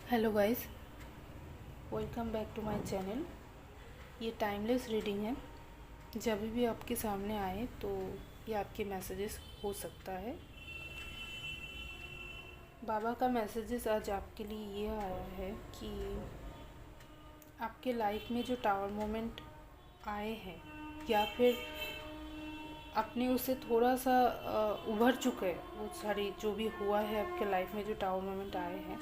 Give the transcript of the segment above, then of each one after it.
Hello guys, welcome back to my channel. ये timeless reading है। जब भी आपके सामने आए तो ये आपके मैसेजेस हो सकता है। बाबा का मैसेजेस आज आपके लिए ये आया है कि आपके लाइफ में जो टावर मोमेंट आए हैं या फिर आपने उससे थोड़ा सा उभर चुके हैं, वो सारी जो भी हुआ है आपके लाइफ में जो टावर मोमेंट आए हैं,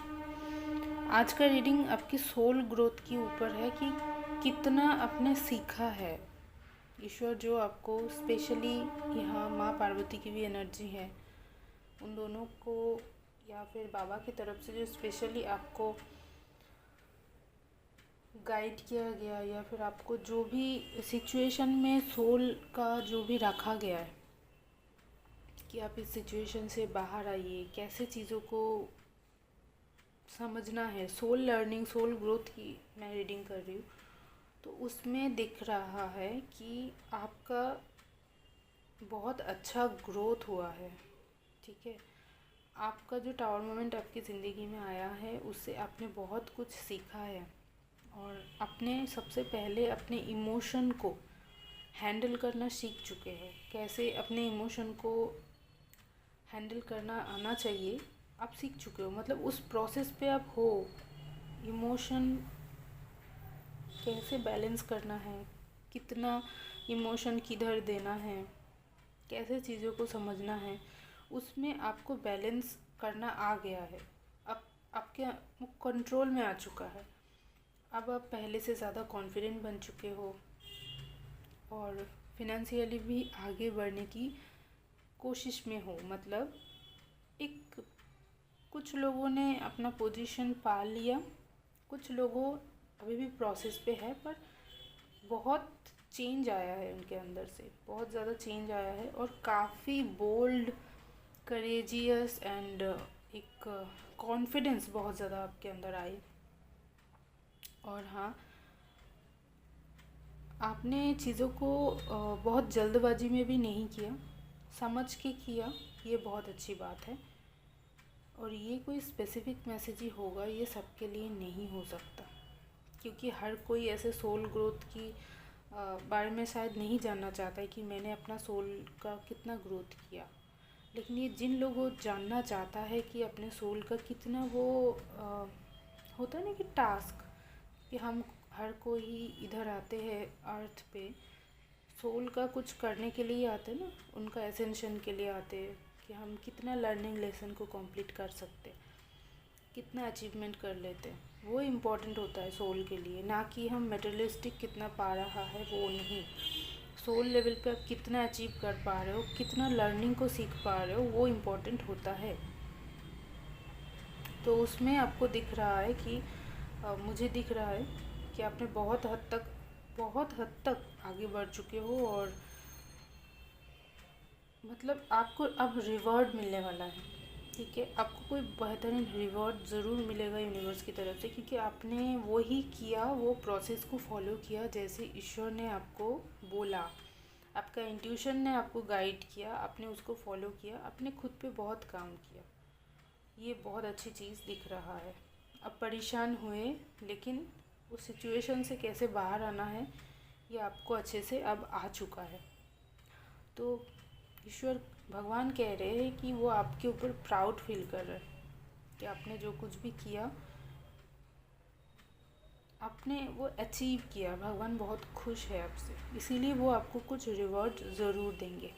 आज का रीडिंग आपकी सोल ग्रोथ के ऊपर है कि कितना आपने सीखा है। ईश्वर जो आपको स्पेशली यहाँ माँ पार्वती की भी एनर्जी है, उन दोनों को या फिर बाबा की तरफ से जो स्पेशली आपको गाइड किया गया या फिर आपको जो भी सिचुएशन में सोल का जो भी रखा गया है कि आप इस सिचुएशन से बाहर आइए, कैसे चीज़ों को समझना है। सोल लर्निंग, सोल ग्रोथ की मैं रीडिंग कर रही हूँ, तो उसमें दिख रहा है कि आपका बहुत अच्छा ग्रोथ हुआ है। ठीक है, आपका जो टावर मोमेंट आपकी ज़िंदगी में आया है उससे आपने बहुत कुछ सीखा है और अपने सबसे पहले अपने इमोशन को हैंडल करना सीख चुके हैं। कैसे अपने इमोशन को हैंडल करना आना चाहिए, आप सीख चुके हो। मतलब उस प्रोसेस पे आप हो। इमोशन कैसे बैलेंस करना है, कितना इमोशन किधर देना है, कैसे चीज़ों को समझना है, उसमें आपको बैलेंस करना आ गया है। अब आपके कंट्रोल में आ चुका है। अब आप पहले से ज़्यादा कॉन्फिडेंट बन चुके हो और फिनेंशियली भी आगे बढ़ने की कोशिश में हो। मतलब एक कुछ लोगों ने अपना पोजीशन पा लिया, कुछ लोगों अभी भी प्रोसेस पे है, पर बहुत चेंज आया है उनके अंदर से, बहुत ज़्यादा चेंज आया है और काफ़ी बोल्ड, करेजियस एंड एक कॉन्फिडेंस बहुत ज़्यादा आपके अंदर आई। और हाँ, आपने चीज़ों को बहुत जल्दबाजी में भी नहीं किया, समझ के किया, ये बहुत अच्छी बात है। और ये कोई स्पेसिफिक मैसेज ही होगा, ये सबके लिए नहीं हो सकता, क्योंकि हर कोई ऐसे सोल ग्रोथ की बारे में शायद नहीं जानना चाहता है कि मैंने अपना सोल का कितना ग्रोथ किया। लेकिन ये जिन लोगों जानना चाहता है कि अपने सोल का कितना वो होता है ना कि टास्क, कि हम हर कोई इधर आते हैं अर्थ पे सोल का कुछ करने के लिए आते हैं ना, उनका एसेंशन के लिए आते हैं कि हम कितना लर्निंग लेसन को कंप्लीट कर सकते, कितना अचीवमेंट कर लेते हैं। वो इम्पोर्टेंट होता है सोल के लिए, ना कि हम मेटेरियलिस्टिक कितना पा रहा है वो नहीं। सोल लेवल पे आप कितना अचीव कर पा रहे हो, कितना लर्निंग को सीख पा रहे हो, वो इम्पोर्टेंट होता है। तो उसमें आपको दिख रहा है कि मुझे दिख रहा है कि आपने बहुत हद तक आगे बढ़ चुके हो और मतलब आपको अब रिवॉर्ड मिलने वाला है। ठीक है, आपको कोई बेहतरीन रिवॉर्ड ज़रूर मिलेगा यूनिवर्स की तरफ से, क्योंकि आपने वो ही किया, वो प्रोसेस को फॉलो किया जैसे ईश्वर ने आपको बोला, आपका इंट्यूशन ने आपको गाइड किया, आपने उसको फॉलो किया, आपने खुद पे बहुत काम किया। ये बहुत अच्छी चीज़ दिख रहा है। अब परेशान हुए, लेकिन उस सिचुएशन से कैसे बाहर आना है ये आपको अच्छे से अब आ चुका है। तो ईश्वर भगवान कह रहे हैं कि वो आपके ऊपर प्राउड फील कर रहे हैं कि आपने जो कुछ भी किया, आपने वो अचीव किया। भगवान बहुत खुश है आपसे, इसीलिए वो आपको कुछ रिवॉर्ड ज़रूर देंगे।